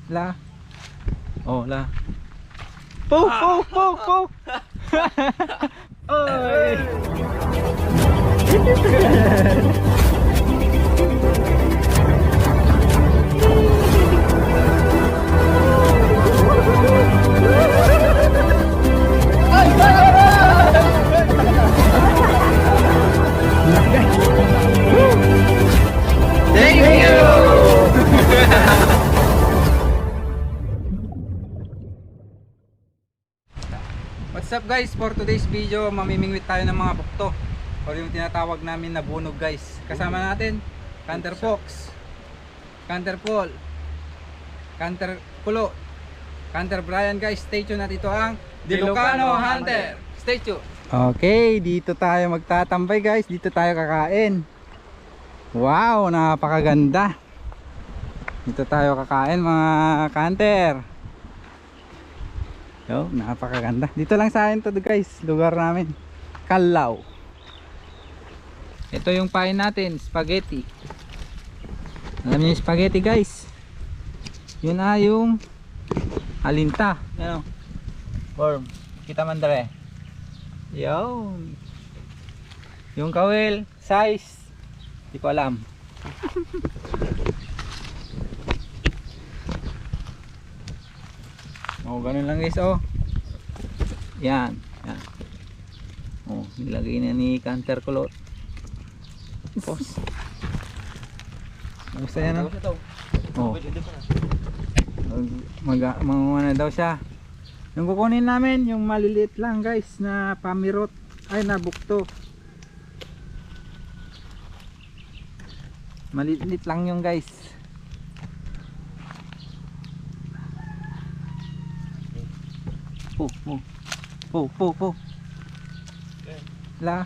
La. Oh, la. Po, po, po, po. Oy. Thank you. What's up guys, for today's video mamimingwit tayo ng mga bukto o yung tinatawag namin na bunog guys. Kasama natin Canter Fox, Canter Paul, Canter Kulo, Canter Brian guys. Stay tuned at ito ang Ilocano Hunter. Stay tuned. Okay, dito tayo magtatambay guys. Dito tayo kakain. Wow, napakaganda. Dito tayo kakain mga Canter. Yo, napakaganda. Dito lang sa akin to guys, lugar namin. Kalaw. Ito yung pain natin, spaghetti. Alam niyo yung spaghetti guys? Yun na yung alinta. Ano? Worm. Kita man dere. Yun. Yung kawil, size. Di ko alam. Oh, ganun lang guys, oh. Yan, yan. Oh, nilagay na ni Canter Kulot. Tapos. Gusto yan, oh. Oh. Mag-ano daw siya. Yung kukunin namin, yung maliliit lang guys na pamirot. Ay, na bukto. Maliliit lang yung guys. Po. La.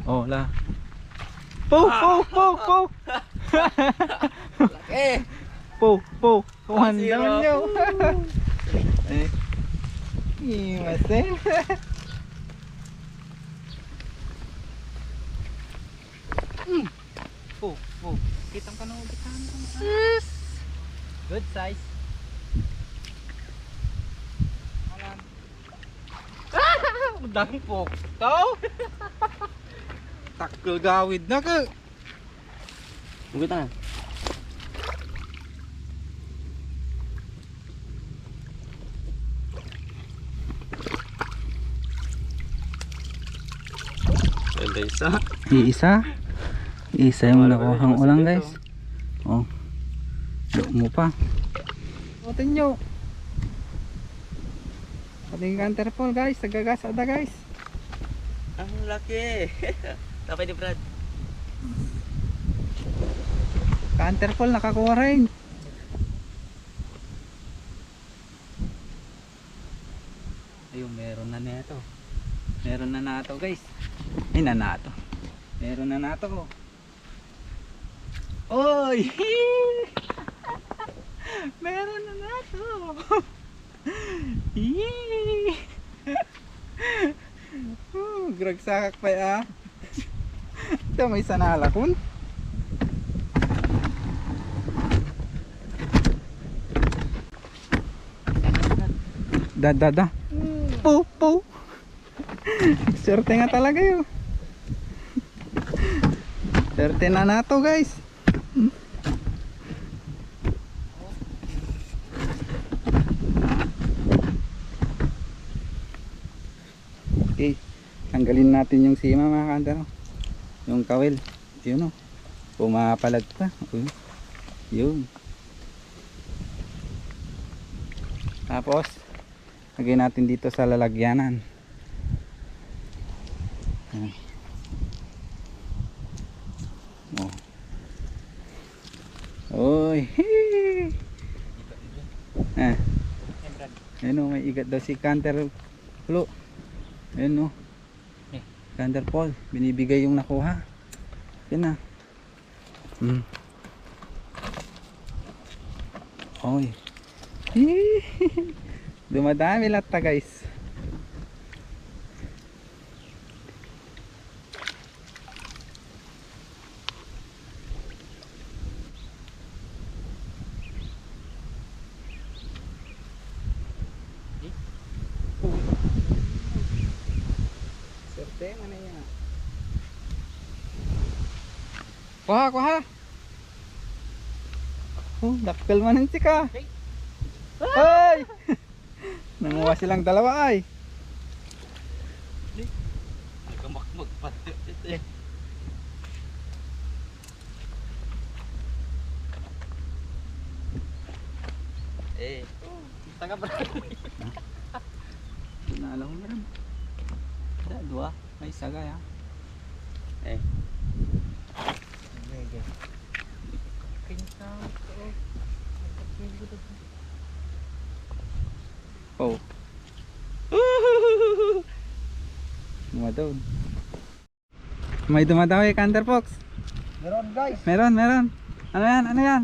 Oh, la. Po. Eh, Po. Kuhan naman nyo. Eh. Imasin. Po. Kitang ka na ubitan. Good size. Dang po. Tao. Takkel gawid na ka. Ugit na. Ada isa. Isa yung nakuhang ulang guys. Oh. Dok mo pa. Otin nyo. Ating Canter Paul guys, nagagas ada guys. Ang laki. Tapay ni Brad. Canter Paul nakakuha rin. Ayun, meron na nato. Meron na nato guys. Ay, nanato. Meron na nato. Oy! Meron na nato. Gragsakak pa ya. Ito may sanalakon. Da. Po. Swerte nga talaga yun. Swerte na nato guys. Okay, tanggalin natin yung sima mga Canter. Yung kawil. Yun o. Pumapalag pa. Yun. Tapos lagay natin dito sa lalagyanan. Oh. Oy. Ayun o, may igat daw si Canter Flo. Ayun o. Canter Paul, binibigay yung nakuha. Yan na. Oy. Dumadami lahat ta guys. Kuha, kuha. Oh, dakkel man si ka. Ay! Nanguha silang dalawa ay. Nagkamakmag pa. Eh, taga Brad. Nalaw na rin. Dua. May sagay ha. Eh. Oh. Dumadon. May dumadaw eh, Canter Fox. Meron guys. Meron, meron. Ano yan? Ano yan?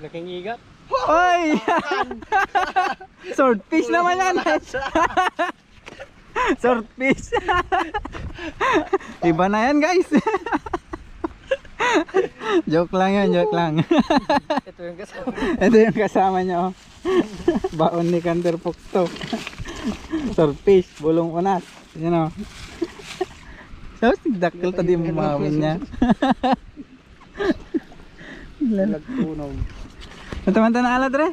Laking igat. Oy! Swordfish naman yan. Swordfish. Iba na yan guys. Joke lang yan, joke lang. Ito yung kasama. Ito yung kasama niya oh. Baon ni Canter Fox to. Swordfish, bulong unas. Yan oh. So, dakil tadi mamawin niya. Nagtunog. Teman-teman na alat re.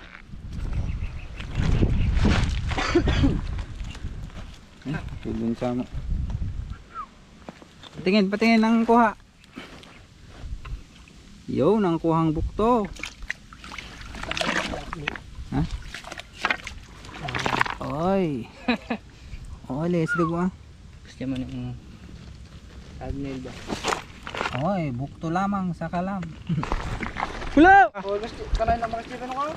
Tulun sama. Patingin, patingin ang kuha. Yo, nang kuhang bukto. Ha? Oy. Oy, let's go ah. Gusto mo yung thumbnail ba? Oy, bukto lamang sa kalam. Hello. Oh, gusto kanay na makikita no ko.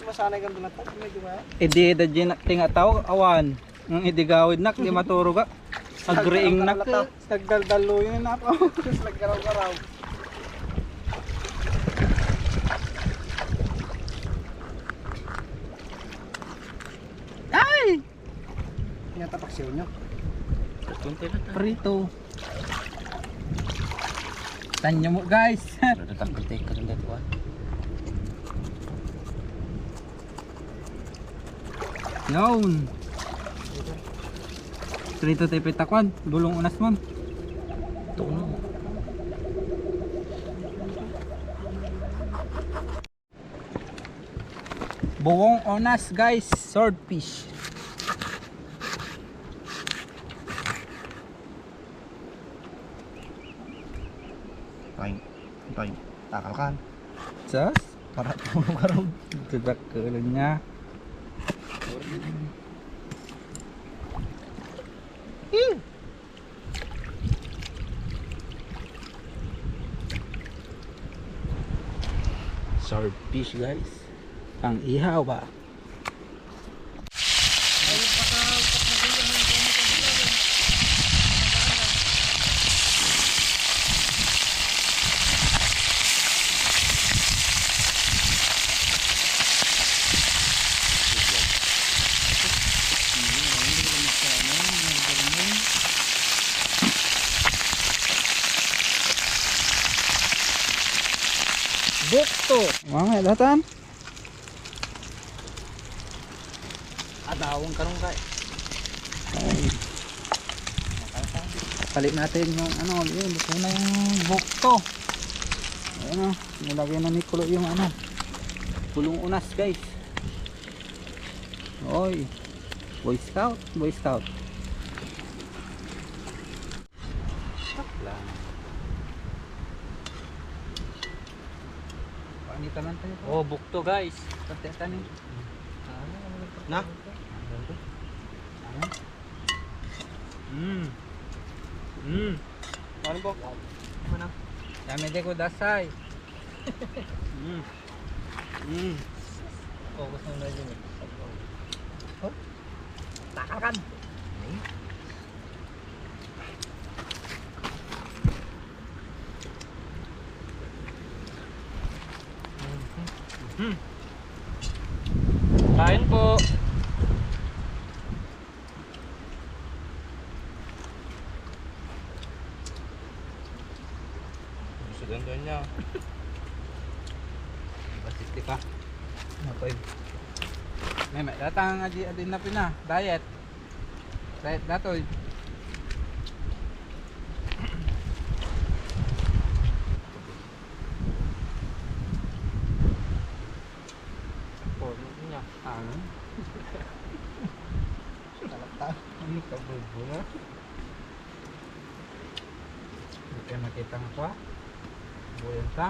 Masanay kang dunat, medyo ba? Idi da jin tingataw awan. Ng idigawid nak di maturo ka. Agreeing nak nagdaldalo yun na ako. Nagkaraw-karaw. Ay! Tinatapak siya nyo. Kunti na ta. Prito. Tanyo mo guys. Tatanggal tayo ka rin dito ah. Yun. Prito tayo pitakwan. Bulong unas mo. Ito no. Buwong onas guys. Swordfish. Toy. Takal kan. Sus. Para tulong-araw. Tidak niya. Swordfish guys. Pang ihaw ba? Bukto. Mga datan. Adawang karong kay. Palit natin yung ano, yun, ito na yung bukto. Ayan o, nilagay na ni Kulo yung ano, pulong unas guys. Oy, Boy Scout, Boy Scout. Stop lang. Panita lang tayo. Oh, bukto guys. Pagkita ni. Na? Ano ba? Mana? Dami de ko dasay. Focus na na dyan. Oh. Takakan. Kain po. Ganda niya. Pasiti ka. Okay. May datang adin na pina. Diet. Diet datoy. Ano? Ano ka bulbula? Hindi kayo makita nga pa. Buyan ka.